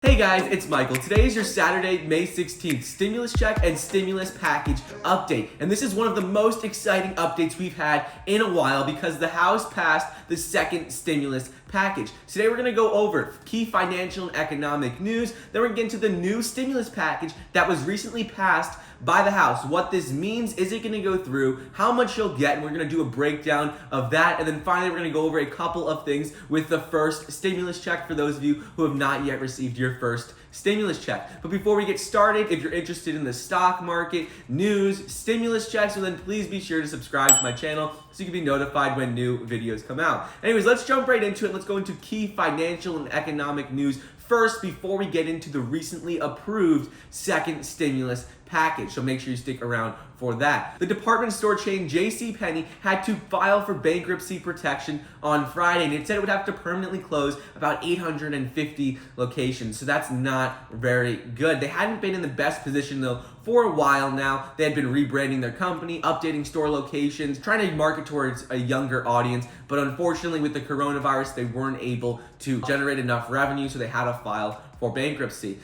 Hey guys, it's Michael. Today is your Saturday, May 16th stimulus check and stimulus package update. And this is one of the most exciting updates we've had in a while because the House passed the second stimulus package. Today we're going to go over key financial and economic news. Then we're going to get into the new stimulus package that was recently passed by the House. What this means, is it going to go through, how much you'll get, and we're going to do a breakdown of that. And then finally, we're going to go over a couple of things with the first stimulus check for those of you who have not yet received your first stimulus check. But before we get started, if you're interested in the stock market, news, stimulus checks, then please be sure to subscribe to my channel so you can be notified when new videos come out. Anyways, let's jump right into it. Let's go into key financial and economic news first before we get into the recently approved second stimulus package. So make sure you stick around for that. The department store chain Penney had to file for bankruptcy protection on Friday, and it said it would have to permanently close about 850 locations. So that's not very good. They hadn't been in the best position though for a while now. They had been rebranding their company, updating store locations, trying to market towards a younger audience, but unfortunately with the coronavirus, they weren't able to generate enough revenue, so they had to file for bankruptcy.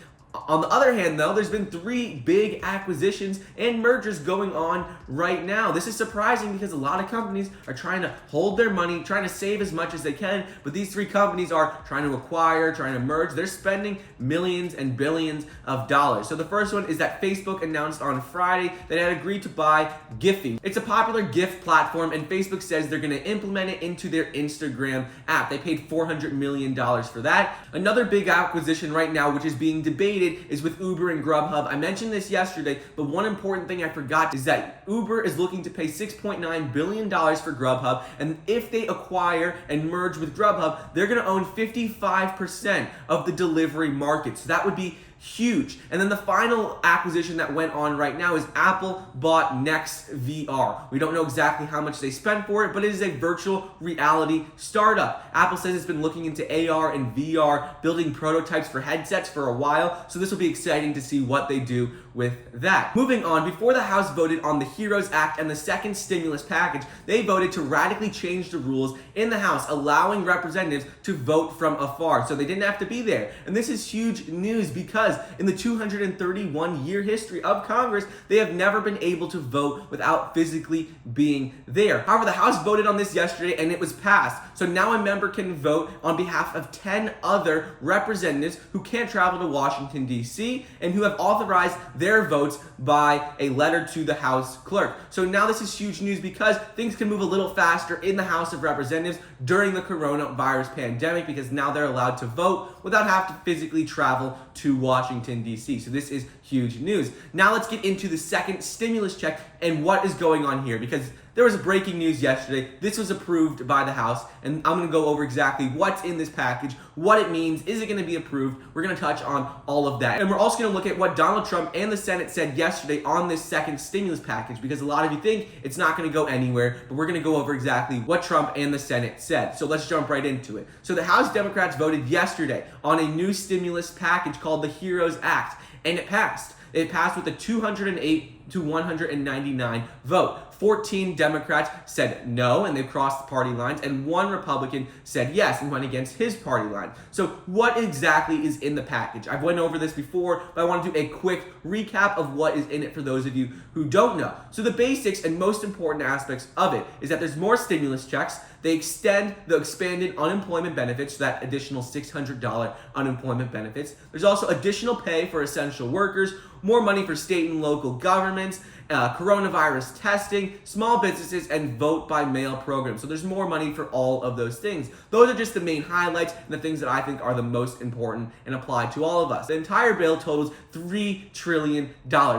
On the other hand, though, there's been 3 big acquisitions and mergers going on right now. This is surprising because a lot of companies are trying to hold their money, trying to save as much as they can, but these 3 companies are trying to acquire, trying to merge. They're spending millions and billions of dollars. So the first one is that Facebook announced on Friday that it had agreed to buy Giphy. It's a popular GIF platform, and Facebook says they're going to implement it into their Instagram app. They paid $400 million for that. Another big acquisition right now, which is being debated, is with Uber and Grubhub. I mentioned this yesterday, but one important thing I forgot is that Uber is looking to pay $6.9 billion for Grubhub, and if they acquire and merge with Grubhub, they're going to own 55% of the delivery market. So that would be huge. And then the final acquisition that went on right now is Apple bought NextVR. We don't know exactly how much they spent for it, but it is a virtual reality startup. Apple says it's been looking into AR and VR, building prototypes for headsets for a while, so this will be exciting to see what they do with that. Moving on, before the House voted on the HEROES Act and the second stimulus package, they voted to radically change the rules in the House, allowing representatives to vote from afar, so they didn't have to be there. And this is huge news because in the 231-year history of Congress, they have never been able to vote without physically being there. However, the House voted on this yesterday and it was passed. So now a member can vote on behalf of 10 other representatives who can't travel to Washington, D.C., and who have authorized their votes by a letter to the House clerk. So now this is huge news because things can move a little faster in the House of Representatives during the coronavirus pandemic, because now they're allowed to vote without having to physically travel to Washington, D.C. So this is huge news. Now let's get into the second stimulus check and what is going on here, because there was breaking news yesterday. This was approved by the House, and I'm going to go over exactly what's in this package, what it means, is it going to be approved? We're going to touch on all of that. And we're also going to look at what Donald Trump and the Senate said yesterday on this second stimulus package, because a lot of you think it's not going to go anywhere, but we're going to go over exactly what Trump and the Senate said. So let's jump right into it. So the House Democrats voted yesterday on a new stimulus package called the HEROES Act, and it passed. It passed with a 208 to 199 vote. 14 Democrats said no, and they crossed the party lines, and 1 Republican said yes and went against his party line. So what exactly is in the package? I've went over this before, but I want to do a quick recap of what is in it for those of you who don't know. So the basics and most important aspects of it is that there's more stimulus checks. They extend the expanded unemployment benefits, so that additional $600 unemployment benefits. There's also additional pay for essential workers, more money for state and local governments, coronavirus testing, small businesses, and vote by mail programs. So there's more money for all of those things. Those are just the main highlights and the things that I think are the most important and apply to all of us. The entire bill totals $3 trillion,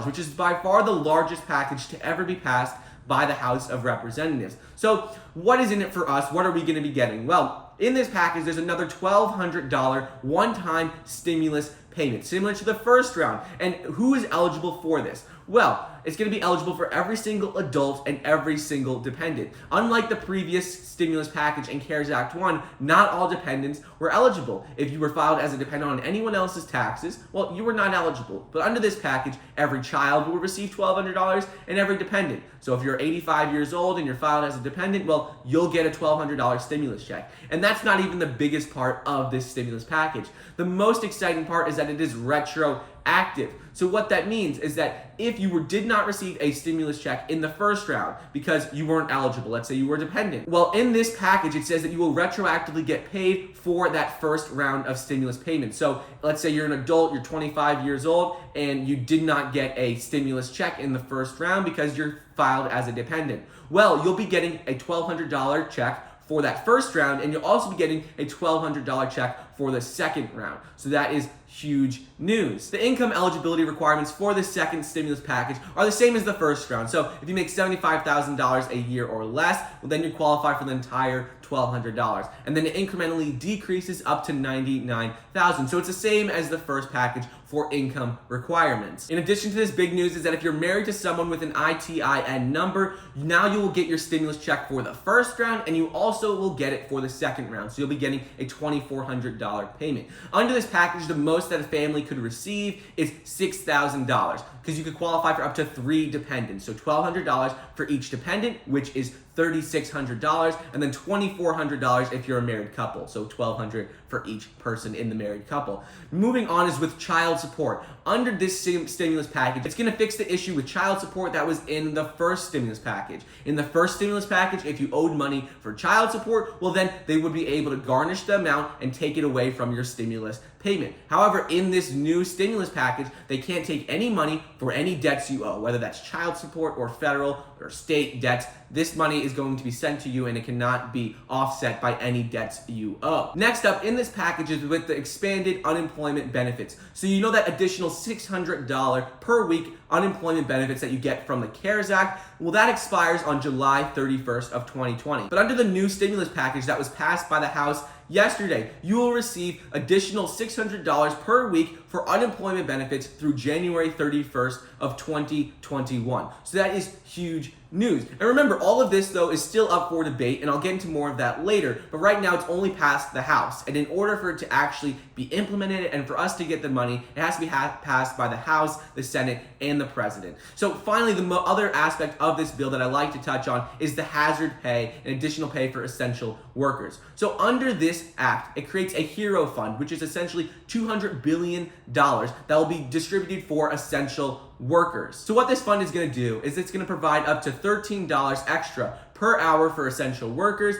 which is by far the largest package to ever be passed by the House of Representatives. So what is in it for us? What are we going to be getting? Well, in this package, there's another $1,200 one-time stimulus payment, similar to the first round. And who is eligible for this? Well, it's going to be eligible for every single adult and every single dependent. Unlike the previous stimulus package and CARES Act 1, not all dependents were eligible. If you were filed as a dependent on anyone else's taxes, well, you were not eligible. But under this package, every child will receive $1,200 and every dependent. So if you're 85 years old and you're filed as a dependent, well, you'll get a $1,200 stimulus check. And that's not even the biggest part of this stimulus package. The most exciting part is that it is retroactive. So what that means is that if you did not receive a stimulus check in the first round because you weren't eligible, let's say you were dependent, well, in this package, it says that you will retroactively get paid for that first round of stimulus payments. So let's say you're an adult, you're 25 years old, and you did not get a stimulus check in the first round because you're filed as a dependent. Well, you'll be getting a $1,200 check for that first round, and you'll also be getting a $1,200 check for the second round. So that is huge news. The income eligibility requirements for the second stimulus package are the same as the first round. So if you make $75,000 a year or less, well, then you qualify for the entire $1,200. And then it incrementally decreases up to $99,000. So it's the same as the first package for income requirements. In addition to this, big news is that if you're married to someone with an ITIN number, now you will get your stimulus check for the first round, and you also will get it for the second round. So you'll be getting a $2,400 payment. Under this package, the most that a family could receive is $6,000 because you could qualify for up to 3 dependents. So $1,200 for each dependent, which is $3,600, and then $2,400 if you're a married couple. So $1,200 for each person in the married couple. Moving on is with child support. Under this stimulus package, it's going to fix the issue with child support that was in the first stimulus package. In the first stimulus package, if you owed money for child support, well, then they would be able to garnish the amount and take it away from your stimulus payment. However, in this new stimulus package, they can't take any money for any debts you owe, whether that's child support or federal or state debts. This money is going to be sent to you and it cannot be offset by any debts you owe. Next up in this package is with the expanded unemployment benefits. So you know that additional $600 per week unemployment benefits that you get from the CARES Act, well, that expires on July 31st of 2020. But under the new stimulus package that was passed by the House yesterday, you will receive additional $600 per week for unemployment benefits through January 31st of 2021. So that is huge news. And remember, all of this though is still up for debate, and I'll get into more of that later, but right now it's only passed the House. And in order for it to actually be implemented and for us to get the money, it has to be passed by the House, the Senate, and the President. So finally, the other aspect of this bill that I like to touch on is the hazard pay and additional pay for essential workers. So under this act, it creates a hero fund, which is essentially $200 billion that will be distributed for essential workers. So what this fund is going to do is it's going to provide up to $13 extra per hour for essential workers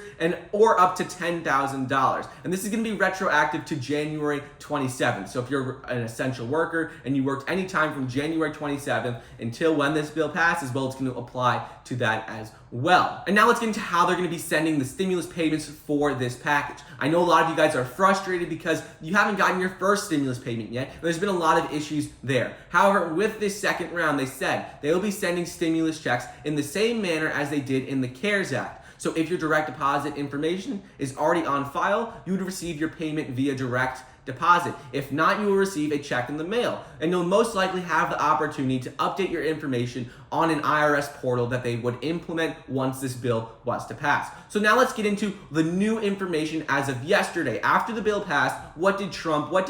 or up to $10,000. And this is going to be retroactive to January 27th. So if you're an essential worker and you worked any time from January 27th until when this bill passes, well, it's going to apply to that as well. And now let's get into how they're going to be sending the stimulus payments for this package. I know a lot of you guys are frustrated because you haven't gotten your first stimulus payment yet. There's been a lot of issues there. However, with this second round, they said they will be sending stimulus checks in the same manner as they did in the CARES Act. So if your direct deposit information is already on file, you would receive your payment via direct deposit. If not, you will receive a check in the mail, and you'll most likely have the opportunity to update your information on an IRS portal that they would implement once this bill was to pass. So now let's get into the new information as of yesterday. After the bill passed, what did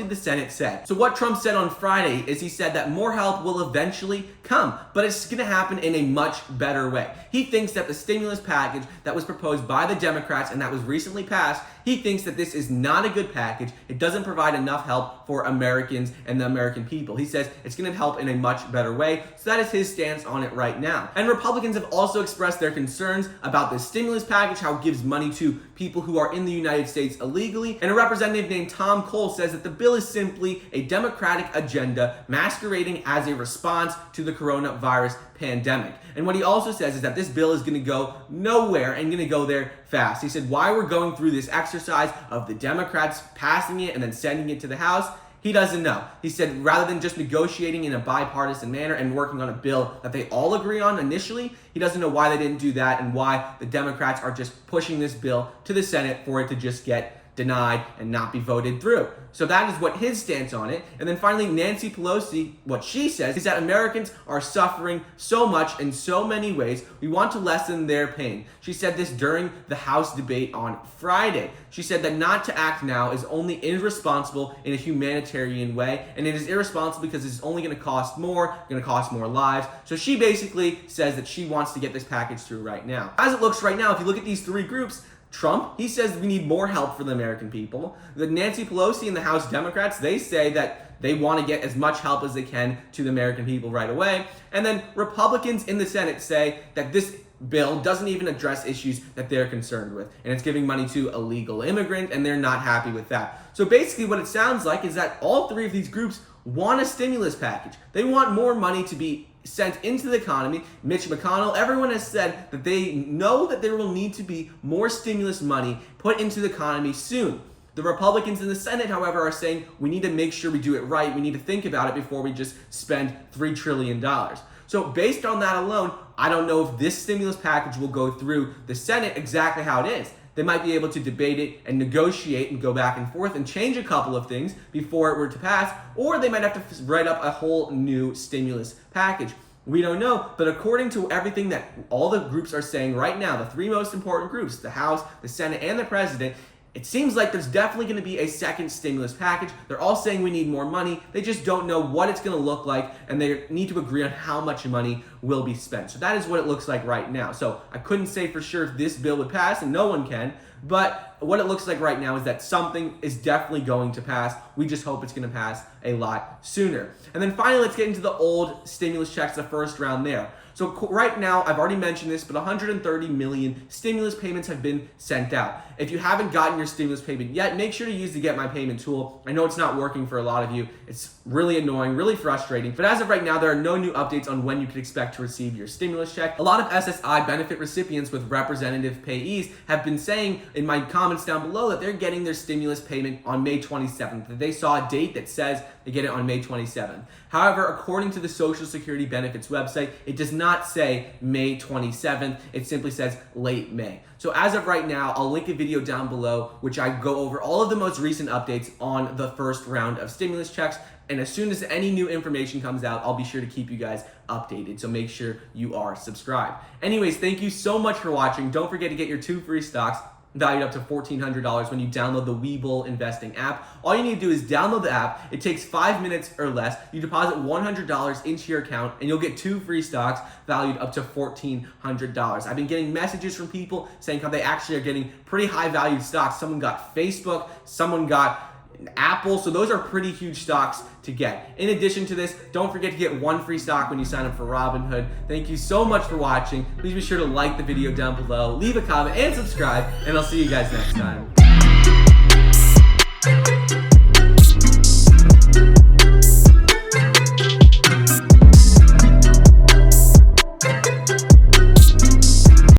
the Senate say? So what Trump said on Friday is he said that more help will eventually come, but it's going to happen in a much better way. He thinks that the stimulus package that was proposed by the Democrats and that was recently passed, he thinks that this is not a good package. It doesn't provide enough help for Americans and the American people. He says it's going to help in a much better way. So that is his stance on it right now. And Republicans have also expressed their concerns about this stimulus package, how it gives money to people who are in the United States illegally. And a representative named Tom Cole says that the bill is simply a Democratic agenda masquerading as a response to the coronavirus pandemic. And what he also says is that this bill is going to go nowhere and going to go there fast. He said why we're going through this exercise of the Democrats passing it and then sending it to the House, he doesn't know. He said rather than just negotiating in a bipartisan manner and working on a bill that they all agree on initially, he doesn't know why they didn't do that and why the Democrats are just pushing this bill to the Senate for it to just get denied and not be voted through. So that is what his stance on it. And then finally, Nancy Pelosi, what she says is that Americans are suffering so much in so many ways. We want to lessen their pain. She said this during the House debate on Friday. She said that not to act now is only irresponsible in a humanitarian way, and it is irresponsible because it's only going to cost more lives. So she basically says that she wants to get this package through right now. As it looks right now, if you look at these three groups, Trump, he says we need more help for the American people. The Nancy Pelosi and the House Democrats, they say that they want to get as much help as they can to the American people right away. And then Republicans in the Senate say that this bill doesn't even address issues that they're concerned with, and it's giving money to illegal immigrants, and they're not happy with that. So basically what it sounds like is that all three of these groups want a stimulus package. They want more money to be sent into the economy. Mitch McConnell, everyone has said that they know that there will need to be more stimulus money put into the economy soon. The Republicans in the Senate, however, are saying we need to make sure we do it right. We need to think about it before we just spend $3 trillion. So based on that alone, I don't know if this stimulus package will go through the Senate exactly how it is. They might be able to debate it and negotiate and go back and forth and change a couple of things before it were to pass, or they might have to write up a whole new stimulus package. We don't know, but according to everything that all the groups are saying right now, the three most important groups, the House, the Senate, and the President, it seems like there's definitely going to be a second stimulus package. They're all saying we need more money. They just don't know what it's going to look like, and they need to agree on how much money will be spent. So that is what it looks like right now. So I couldn't say for sure if this bill would pass, and no one can, but what it looks like right now is that something is definitely going to pass. We just hope it's going to pass a lot sooner. And then finally, let's get into the old stimulus checks, the first round there. So right now, I've already mentioned this, but 130 million stimulus payments have been sent out. If you haven't gotten your stimulus payment yet, make sure to use the Get My Payment tool. I know it's not working for a lot of you. It's really annoying, really frustrating. But as of right now, there are no new updates on when you can expect to receive your stimulus check. A lot of SSI benefit recipients with representative payees have been saying in my comments down below that they're getting their stimulus payment on May 27th. That they saw a date that says they get it on May 27th. However, according to the Social Security benefits website, it does not say May 27th. It simply says late May. So as of right now, I'll link a video down below which I go over all of the most recent updates on the first round of stimulus checks. And as soon as any new information comes out, I'll be sure to keep you guys updated. So make sure you are subscribed. Anyways, thank you so much for watching. Don't forget to get your 2 free stocks valued up to $1,400 when you download the Webull investing app. All you need to do is download the app. It takes 5 minutes or less. You deposit $100 into your account and you'll get 2 free stocks valued up to $1,400. I've been getting messages from people saying how they actually are getting pretty high valued stocks. Someone got Facebook, someone got Apple, so those are pretty huge stocks to get. In addition to this, don't forget to get 1 free stock when you sign up for Robinhood. Thank you so much for watching. Please be sure to like the video down below, leave a comment, and subscribe, and I'll see you guys next time.